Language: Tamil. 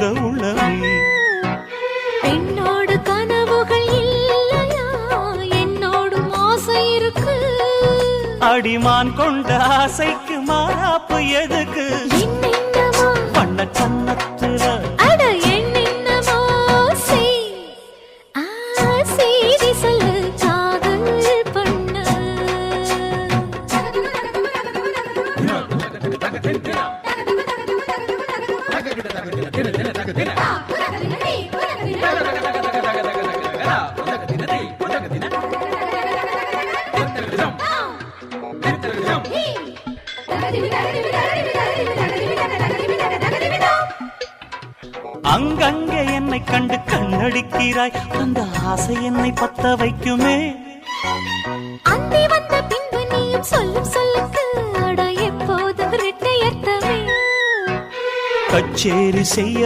இந்த உள்ளமே. என்னோடு கனவுகள் இல்லையா, என்னோடும் ஆசை இருக்கு. அடிமான் கொண்ட ஆசைக்கு மாறாப்பு எதுக்கு? பண்ண சன்னத்துல அட என்னென்னமோ செய்தி சொல்லு காதல் பண்ண. அங்கங்கே என்னை கண்டு கண்ணடிக்கிறாய், அந்த ஆசை என்னை பத்த வைக்குமே. அந்தி வந்த பின்பு நீயும் சொல்லும் சொல்லுக்கு அட எப்போதும் இரட்டையர்த்தமே. கச்சேரி செய்ய